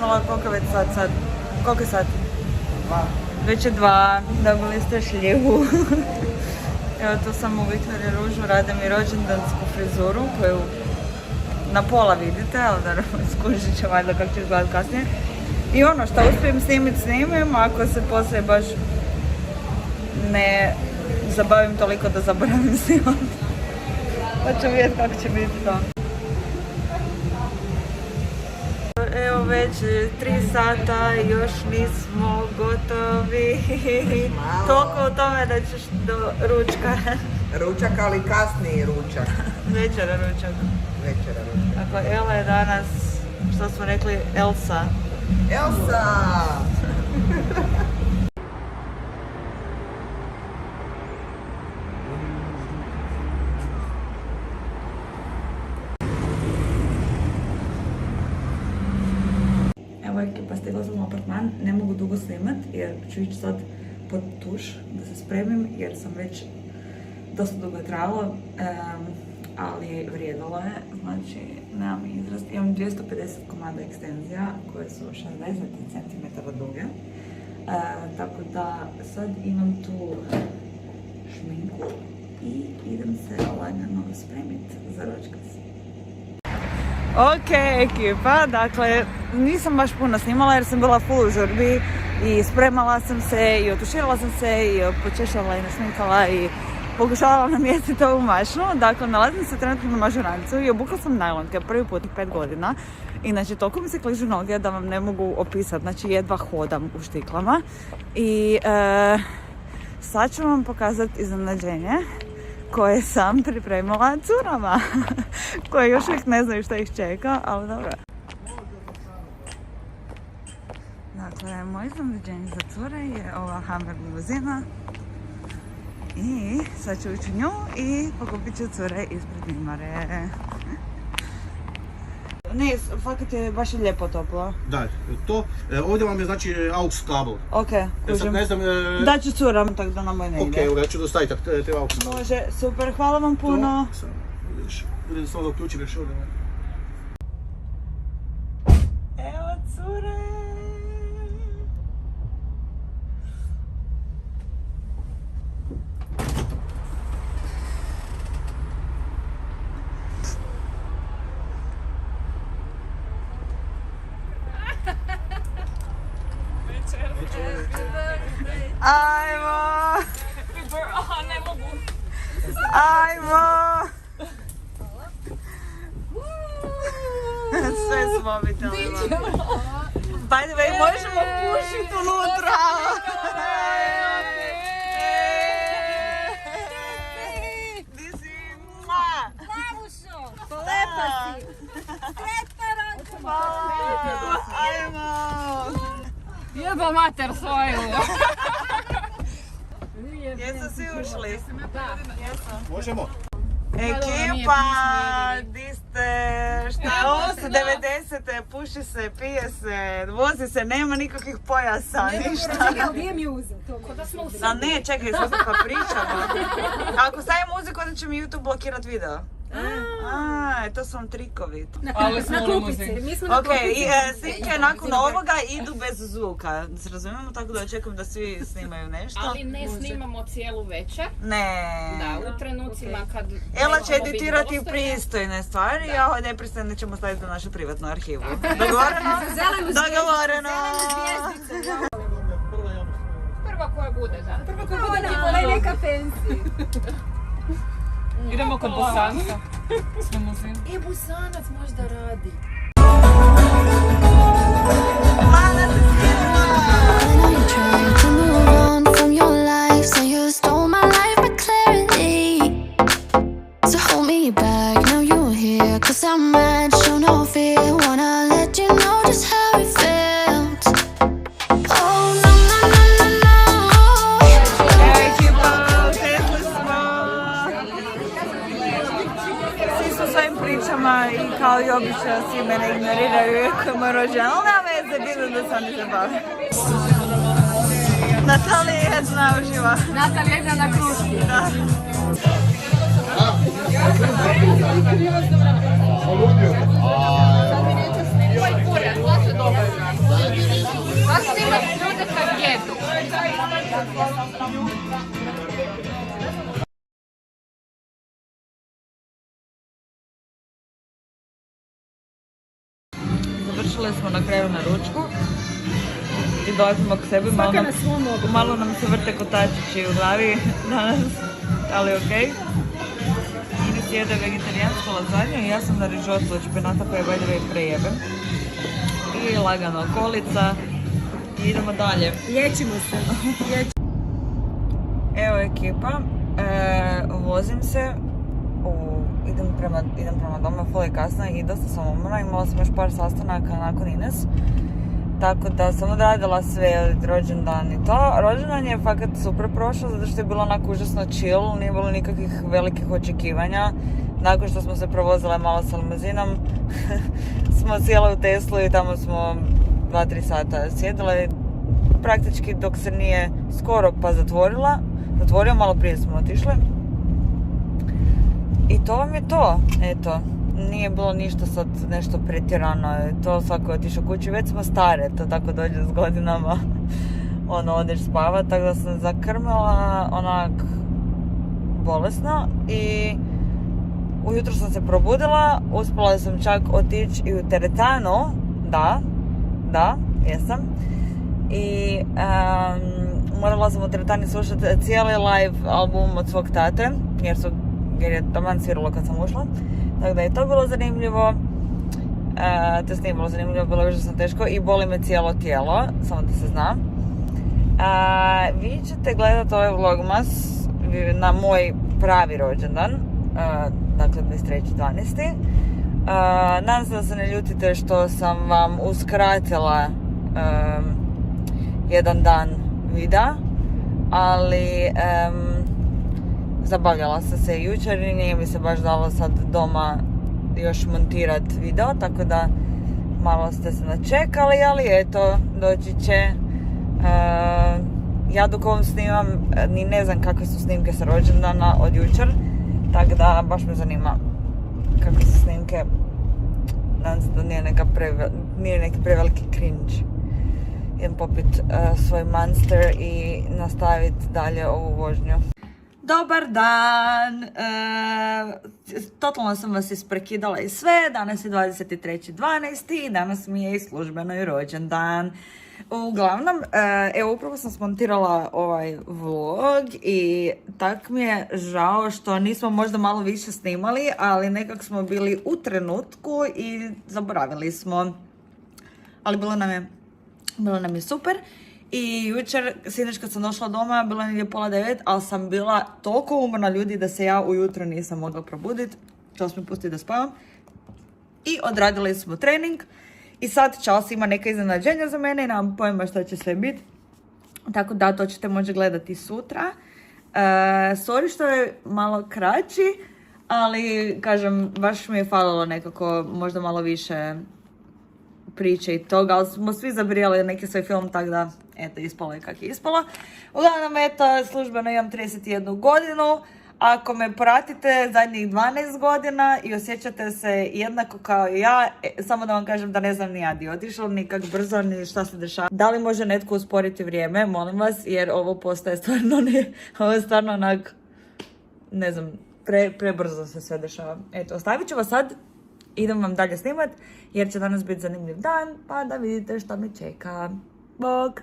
snimala, koliko već sad? Koliko je sad? 2. Već je 2, dobili ste šljivu. Evo tu sam u Viktoriji Ružu, rade mi rođendansku frizuru koju na pola vidite, ali da skužit će valjda kako će izgledati kasnije. I ono što uspijem snimim, ako se poslije baš ne zabavim toliko da zaboravim snimati. Pa ću vidjeti kako će biti to. Evo već 3 sata i još nismo gotovi. Toliko o tome da ćeš do ručka. Ručak, ali kasniji ručak. Večera ručak. Večera ručak. Dakle, Ela je danas, što smo rekli, Elsa. Elsa! Evo ekipa, stigla sam u apartman, ne mogu dugo snimat jer ću ići sad pod tuš da se spremim jer sam već dosta dugo je trajalo, ali vrijedilo je, znači nemam izrast. Imam 250 komada ekstenzija koje su 60 cm duge, tako da sad imam tu šminku i idem se lagano spremiti za ručak. Ok ekipa, dakle nisam baš puno snimala jer sam bila full u žurbi i spremala sam se i otuširala sam se i počešala i našminkala i pokušavala namjestiti ovu mašnu. Dakle, nalazim se trenutno na mažorancu i obukla sam najlonke prvi put u 5 godina. Inače, toliko mi se kližu noge da vam ne mogu opisati, znači jedva hodam u štiklama. I sad ću vam pokazati iznenađenje koje sam pripremila curama, koje još uvijek ne znaju što ih čeka, ali dobro. Dakle, moje iznenađenje za cure je ova Hummer limuzina i sad ću ući u nju i pokupit ću cure ispred Mimare. Ne, fakat je baš lijepo toplo. Da, to, ovdje vam je znači AUX kabel. Ok, kužim. Ne znam... Daću curam, tako da nam ne ide. Ok, ja ću dostaviti te AUX kabel. Može, super, hvala vam puno. To, samo, vidiš, vidim samo da uključim još ovdje. Evo cure. Ajmo! Ne mogu. Ajmo! Sve s mobitelima. By the way, možemo pušiti unutra! Di si? Lavušo! Lepa si! Hvala! Ajmo! Jeba mater svoju! Jesu svi ušli? Da. Možemo? Ekipa, di ste, šta je ovo su 90-te, puši se, pije se, vozi se, nema nikakvih pojasa, ništa. Čekaj, nije mi uzeo to. Ko da smo u A ne, čekaj, sad pa pričamo. Ako stavim muziku, onda će mi YouTube blokirat video. To su vam trikovi. Na klupici, mi smo na Ok, klupici. i snimke nakon ovoga idu bez zvuka. Se razumijemo, tako da očekujem da svi snimaju nešto. Ali ne snimamo cijelu večer. Ne. Da, u trenucima kad... Ela će editirati pristojne stvari, a ove nepristojne ćemo staviti u našu privatnu arhivu. Dogovoreno? Dogovoreno! Prva koja bude, da. Prvo koja bude ti neka fancy. Idemo kod Bosanca. Busanac možda radi. I kao i obično svi mene ignoriraju iako je moj rođendan, ali nema veze, bilo da se oni zabave. Natalija jedna uživa. Natalija jedna na kruški. Da. Koji kurat, to se dobro. Baš se ima ljude kad jedu. Završili smo na kraju na ručku i dolazimo k sebi, malo nam se vrte kotačići u glavi danas, ali okej. Ines jede vegetarijansku lazanju i ja sam na rižotu od špenata koja je by the way prejebem. I lagano kolica i idemo dalje. Liječimo se. Evo ekipa, vozim se, idem prema domu, full je kasno i dosta sam umorna, imala sam još par sastanaka nakon Ines. Tako da sam odradila sve od rođendan i to. Rođendan je fakat super prošlo zato što je bilo onako užasno chill, nije bilo nikakvih velikih očekivanja. Nakon što smo se provozile malo sa limuzinom, smo sjele u Teslu i tamo smo 2-3 sata sjedile. Praktički dok se nije skoro pa zatvorio, malo prije smo otišli. I to vam je to, eto. Nije bilo ništa sad nešto pretjerano, to svako je otišao kući, već smo stare, to tako dođe s godinama, odeš spavat, tako da sam zakrmila onak bolesno i ujutro sam se probudila, uspjela sam čak otići i u teretanu, da, jesam, i morala sam u teretani slušati cijeli live album od svog tate, jer je taman sviralo kad sam ušla. Tako da je to bilo zanimljivo, to nije bilo zanimljivo, bilo je užasno teško i boli me cijelo tijelo, samo da se zna. Vi ćete gledati ovaj vlogmas na moj pravi rođendan, dakle 23.12. Nadam se da se ne ljutite što sam vam uskratila jedan dan videa, ali zabavljala sam se jučer i nije mi se baš dalo sad doma još montirat video, tako da malo ste se načekali, ali eto, doći će. Ja dok ovom snimam, ni ne znam kakve su snimke sa rođendana od jučer, tako da baš me zanima kakve su snimke. Nadam se da nije neki preveliki cringe. Idem popit svoj Monster i nastaviti dalje ovu vožnju. Dobar dan, totalno sam vas isprekidala i sve, danas je 23.12. i danas mi je i službeno i rođendan. Uglavnom, evo upravo sam smontirala ovaj vlog i tak mi je žao što nismo možda malo više snimali, ali nekak smo bili u trenutku i zaboravili smo, ali bilo nam je super. I jučer, sinoć kad sam došla doma, bilo je negdje 8:30, ali sam bila toliko umorna ljudi da se ja ujutro nisam mogla probuditi. Čas mi pustiti da spavam. I odradili smo trening. I sad Čas ima neka iznenađenja za mene i nemam pojma šta će sve biti. Tako da to ćete moći gledati sutra. Sorry što je malo kraći, ali kažem, baš mi je falilo nekako možda malo više priče i toga, ali smo svi zabrijali neki svoj film, tako da, eto, ispalo je kak je ispalo. Uglavnom, eto, službeno imam 31 godinu. Ako me pratite zadnjih 12 godina i osjećate se jednako kao i ja, samo da vam kažem da ne znam ni ja di otišla, ni kak brzo, ni šta se dešava. Da li može netko usporiti vrijeme, molim vas, jer ovo postaje stvarno ovo je stvarno onak, ne znam, prebrzo se sve dešava. Eto, ostavit ću vas sad. Idem vam dalje snimat jer će danas biti zanimljiv dan, pa da vidite što me čeka. Bog!